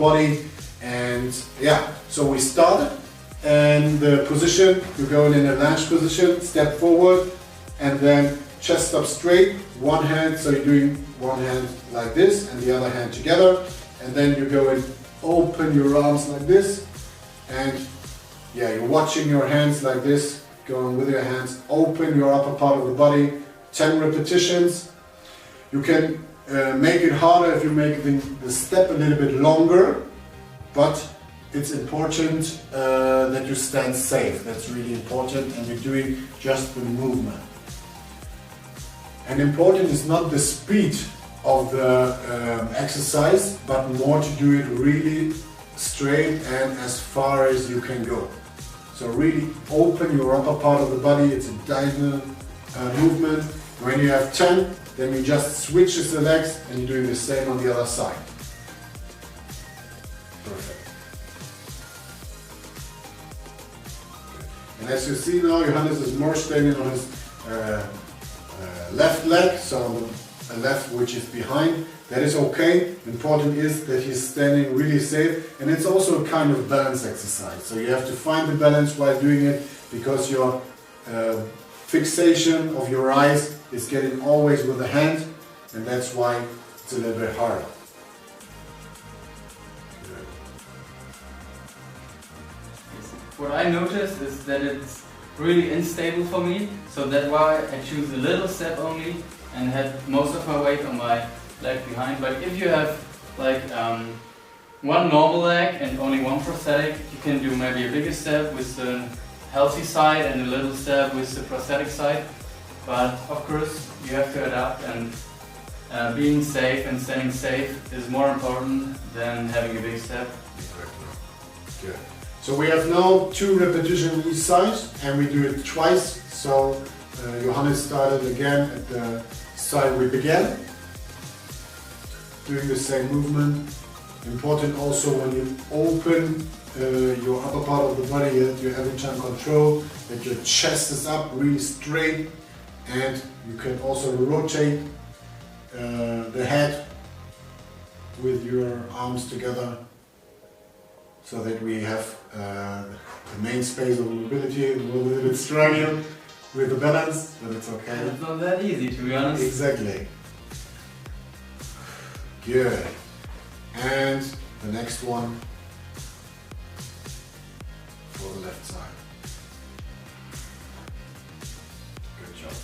body. And yeah, so we started, and the position, you're going in a lunge position, step forward, and then chest up straight, one hand, so you're doing one hand like this and the other hand together, and then you go and open your arms like this, and yeah, you're watching your hands like this, going with your hands, open your upper part of the body, 10 repetitions. You can make it harder if you make the step a little bit longer, but it's important that you stand safe. That's really important, and you're doing just the movement. And important is not the speed of the exercise, but more to do it really straight and as far as you can go. So really open your upper part of the body. It's a diagonal movement. When you have 10, then you just switch the legs and you're doing the same on the other side. Perfect. And as you see now, Johannes is more standing on his left leg, so the left which is behind. That is okay. Important is that he's standing really safe, and it's also a kind of balance exercise. So you have to find the balance while doing it, because your fixation of your eyes is getting always with the hand, and that's why it's a little bit harder. What I noticed is that it's really unstable for me, so that's why I choose a little step only and had most of my weight on my leg behind. But if you have like one normal leg and only one prosthetic, you can do maybe a bigger step with the healthy side and a little step with the prosthetic side. But of course you have to adapt, and being safe and standing safe is more important than having a big step. Good. So we have now 2 repetitions each side, and we do it twice. So Johannes started again at the side we began, doing the same movement. Important also when you open your upper part of the body, that you every time control, that your chest is up really straight, and you can also rotate the head with your arms together, so that we have the main space of mobility. We're a little bit struggling with the balance, but it's okay. It's not that easy, to be honest. Exactly. Good. And the next one for the left side. Good job.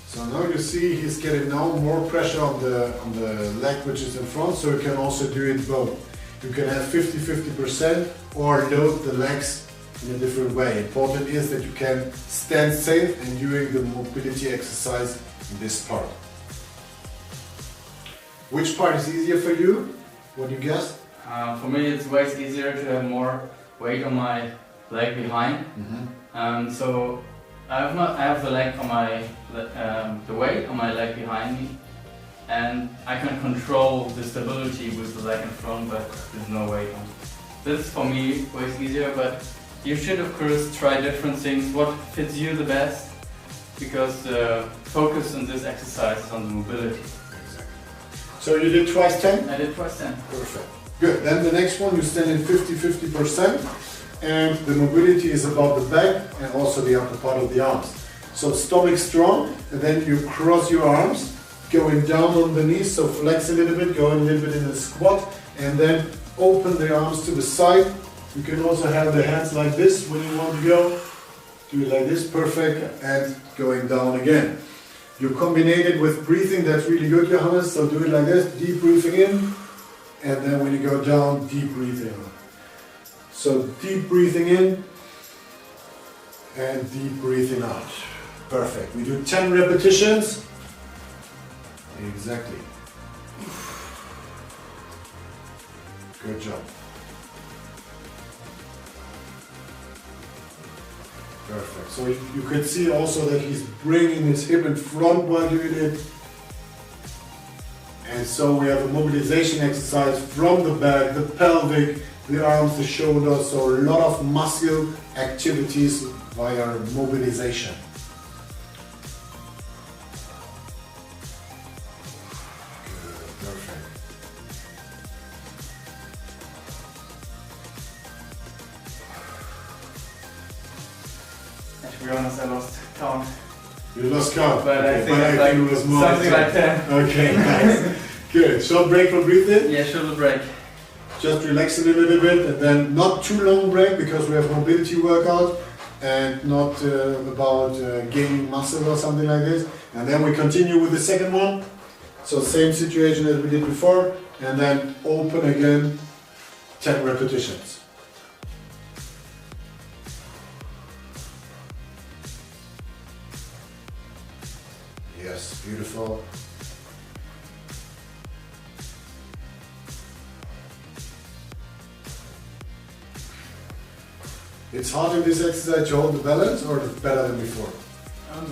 So now you see he's getting now more pressure on the leg which is in front, so you can also do it both. You can have 50-50% or load the legs in a different way. Important is that you can stand safe and doing the mobility exercise in this part. Which part is easier for you? What do you guess? For me it's way easier to have more weight on my leg behind. So I have the leg on my the weight on my leg behind me, and I can control the stability with the leg in front, but there's no weight on. This is for me way easier, but you should of course try different things, what fits you the best, because the focus in this exercise is on the mobility. Exactly. So you did twice 10? I did twice 10. Perfect. Good. Then the next one you stand in 50-50%, and the mobility is about the back and also the upper part of the arms. So stomach strong, and then you cross your arms, going down on the knees, so flex a little bit, going a little bit in a squat, and then open the arms to the side. You can also have the hands like this when you want to go. Do it like this, perfect, and going down again. You combine it with breathing, that's really good, Johannes, so do it like this, deep breathing in, and then when you go down, deep breathing. So deep breathing in, and deep breathing out. Perfect. We do 10 repetitions. Exactly. Good job. Perfect. So you can see also that he's bringing his hip in front while doing it. And so we have a mobilization exercise from the back, the pelvic, the arms, the shoulders, so a lot of muscle activities via mobilization. Good, perfect. be honest, I lost count. You lost count. But okay. I think it's like it was more something like 10. Okay, nice. Good. Short break for breathing. Yeah, shoulder break. Just relax it a little bit, and then not too long break because we have mobility workout and not about gaining muscle or something like this. And then we continue with the second one. So same situation as we did before, and then open again, 10 repetitions. Yes, beautiful. It's hard in this exercise to hold the balance, or it's better than before?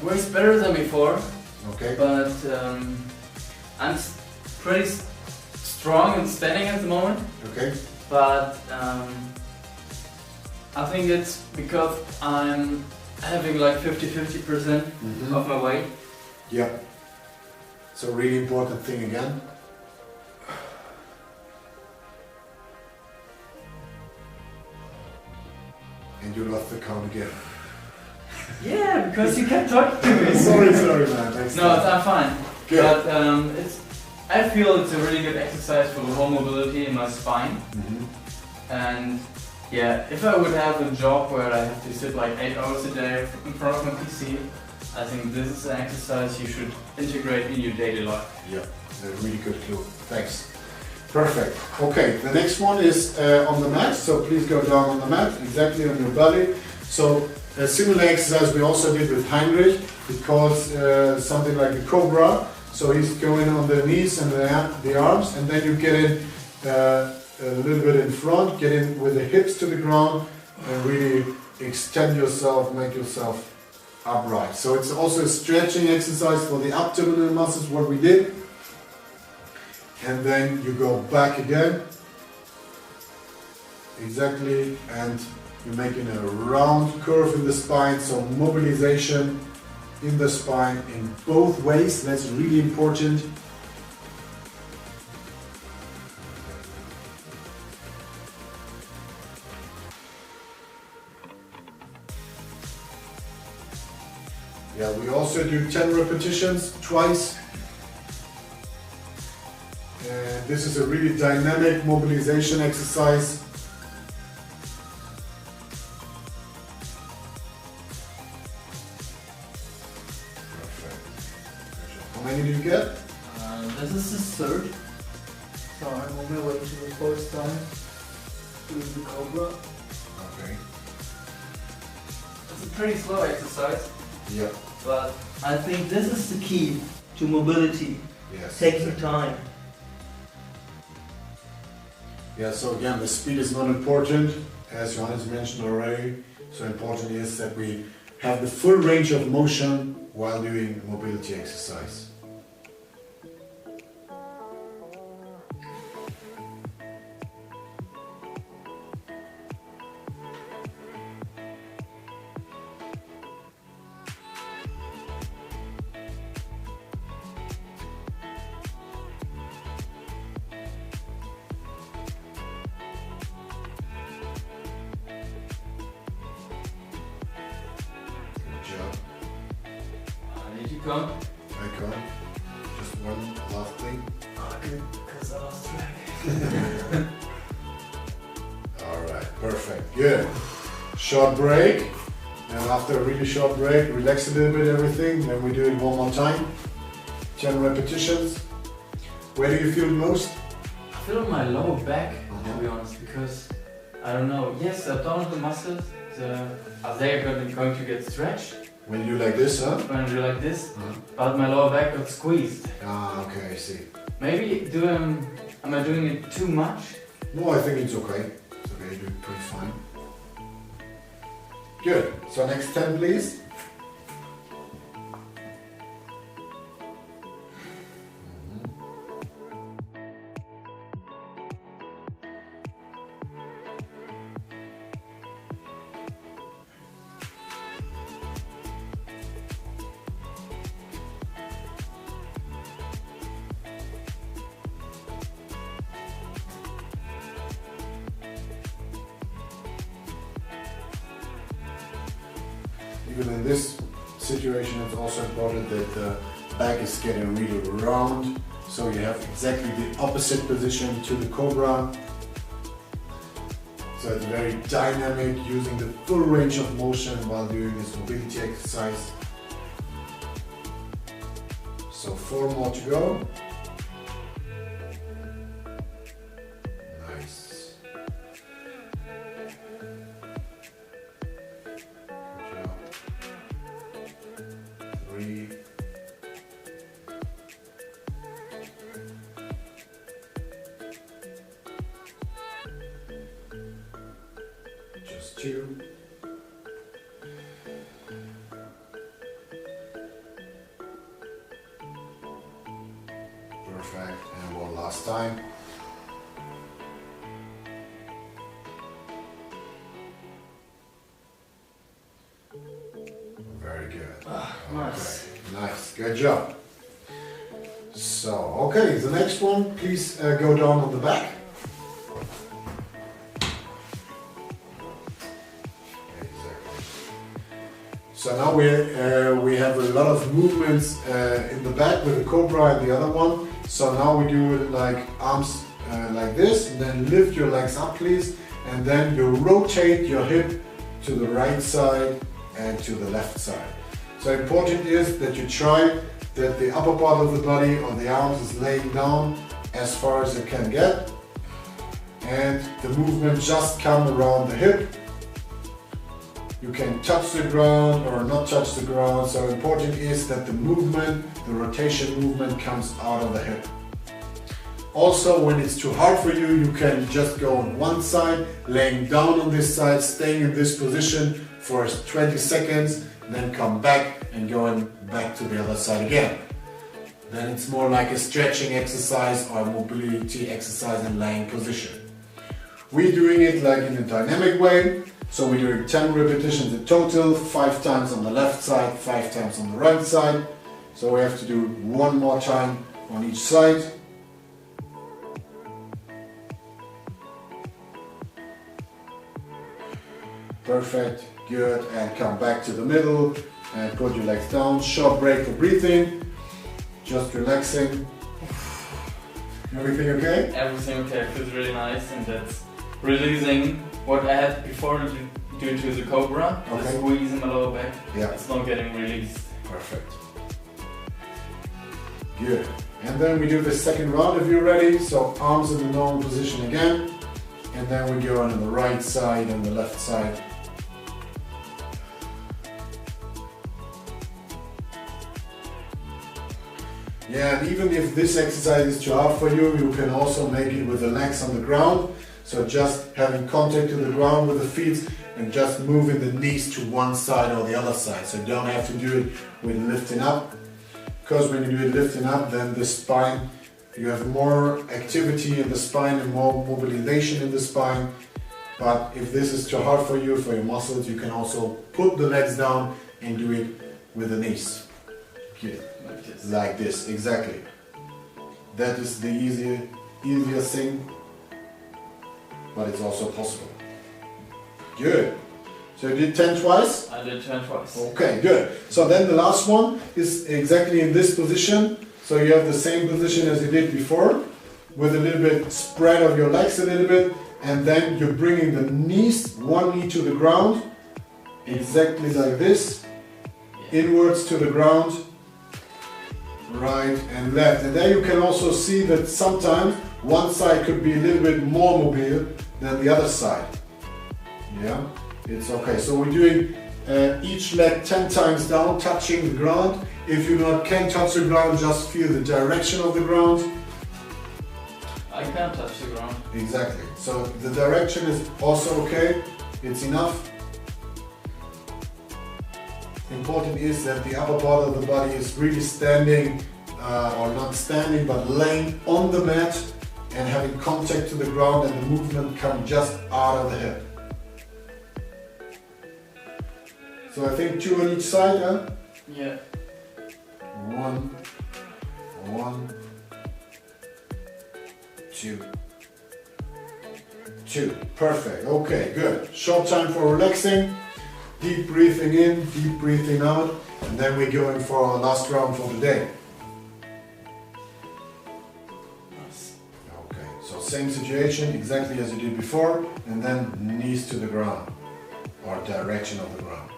Way better than before. Okay. But I'm pretty strong in standing at the moment. Okay. But I think it's because I'm having like 50-50% of my weight. Yeah. So really important thing again. And you lost the count again. Yeah, because you kept talking to me. sorry man. Next No, time. I'm fine. Good. But I feel it's a really good exercise for the whole mobility in my spine. And yeah, if I would have a job where I have to sit like 8 hours a day in front of my PC, I think this is an exercise you should integrate in your daily life. Yeah, a really good clue. Thanks. Perfect. Okay, the next one is on the mat. So please go down on the mat, exactly on your belly. So a similar exercise we also did with Heinrich, because something like a Cobra. So he's going on the knees and the arms, and then you get in a little bit in front, get in with the hips to the ground, and really extend yourself, make yourself upright. So it's also a stretching exercise for the abdominal muscles, what we did. And then you go back again. Exactly, and you're making a round curve in the spine, so mobilization in the spine in both ways. That's really important. Yeah, we also do 10 repetitions twice. And this is a really dynamic mobilization exercise. Perfect. How many do you get? This is the third. So I'm on my way to the fourth time. Doing the Cobra. Okay. It's a pretty slow exercise. Yeah. But I think this is the key to mobility. Yes. Taking time. Yeah, so again, the speed is not important, as Johannes mentioned already. So important is that we have the full range of motion while doing mobility exercise. Come. Okay. Just one last thing. Oh, good, because I lost track. Alright, perfect. Good. Short break. And after a really short break, relax a little bit everything. Then we do it one more time. 10 repetitions. Where do you feel most? I feel my lower back, to be honest, because I don't know. Yes, abdominal muscles, are they going to get stretched? When you do like this, huh? When I do like this, but my lower back got squeezed. Ah, okay, I see. Maybe am I doing it too much? No, I think it's okay. It's okay, you do it pretty fine. Good. So next 10, please. even in this situation, it's also important that the back is getting really round, so you have exactly the opposite position to the Cobra. So it's very dynamic, using the full range of motion while doing this mobility exercise. So 4 more to go. Nice. Good job. 3. Just 2. Perfect. And one last time. Very good. Nice. Okay. Nice. Good job. So, okay, the next one, please go down on the back. So now we have a lot of movements in the back with the Cobra and the other one. So now we do it like arms like this, and then lift your legs up please, and then you rotate your hip to the right side and to the left side. So important is that you try that the upper part of the body or the arms is laying down as far as it can get, and the movement just come around the hip. You can touch the ground or not touch the ground, so important is that the movement, the rotation movement comes out of the hip. Also, when it's too hard for you, you can just go on one side, laying down on this side, staying in this position for 20 seconds, then come back and going back to the other side again. Then it's more like a stretching exercise or a mobility exercise in laying position. We're doing it like in a dynamic way. So we're doing 10 repetitions in total, 5 times on the left side, 5 times on the right side. So we have to do one more time on each side. Perfect, good, and come back to the middle and put your legs down. Short break for breathing, just relaxing. Everything okay? Everything okay, it feels really nice, and that's releasing what I had before due to the Cobra, Okay. the squeeze in my lower back. Yeah. It's not getting released. Perfect. Good. And then we do the second round if you're ready. So arms in the normal position again. And then we go on the right side and the left side. Yeah, and even if this exercise is too hard for you, you can also make it with the legs on the ground. So just having contact to the ground with the feet and just moving the knees to one side or the other side. So you don't have to do it with lifting up, because when you do it lifting up, then the spine, you have more activity in the spine and more mobilization in the spine. But if this is too hard for you, for your muscles, you can also put the legs down and do it with the knees. Good. Like this, exactly. That is the easier thing, but it's also possible. Good. So you did 10 twice? I did 10 twice. Okay, good. So then the last one is exactly in this position. So you have the same position as you did before, with a little bit spread of your legs a little bit, and then you're bringing the knees, one knee to the ground, exactly like this, inwards to the ground, right and left. And there you can also see that sometimes one side could be a little bit more mobile than the other side. Yeah, it's okay. So we're doing each leg 10 times down, touching the ground. If you can't touch the ground, just feel the direction of the ground. I can't touch the ground. Exactly. So the direction is also okay. It's enough. Important is that the upper part of the body is really standing, or not standing, but laying on the mat and having contact to the ground, and the movement comes just out of the hip. So I think 2 on each side, huh? Yeah. 1, 2, 2. Perfect. Okay, good. Short time for relaxing. Deep breathing in, deep breathing out, and then we're going for our last round for today. Okay, so same situation, exactly as you did before, and then knees to the ground, or direction of the ground.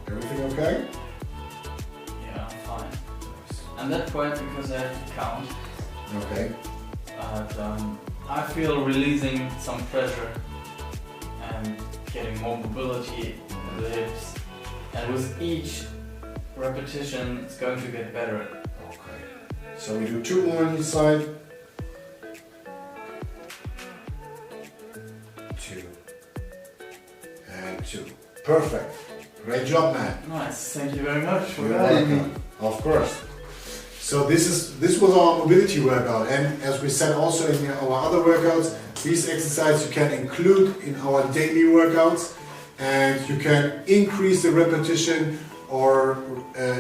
Everything okay? Yeah, I'm fine. I'm that quiet because I have to count. Okay. But I feel releasing some pressure and getting more mobility in the hips. And with each repetition, it's going to get better. Okay. So we do 2 more on each side. 2. And 2. Perfect. Great job, man. Nice. Thank you very much for You're guiding me. welcome. Of course. So this was our mobility workout, and as we said also in our other workouts, these exercises you can include in our daily workouts, and you can increase the repetition or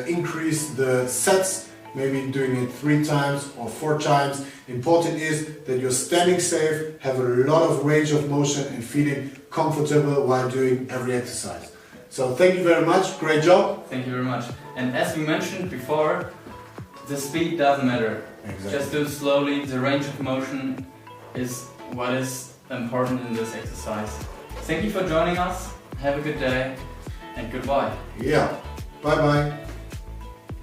increase the sets, maybe doing it 3 times or 4 times. Important is that you're standing safe, have a lot of range of motion and feeling comfortable while doing every exercise. So thank you very much, great job. Thank you very much. And as we mentioned before, the speed doesn't matter. Exactly. Just do it slowly. The range of motion is what is important in this exercise. Thank you for joining us. Have a good day and goodbye. Yeah, bye bye.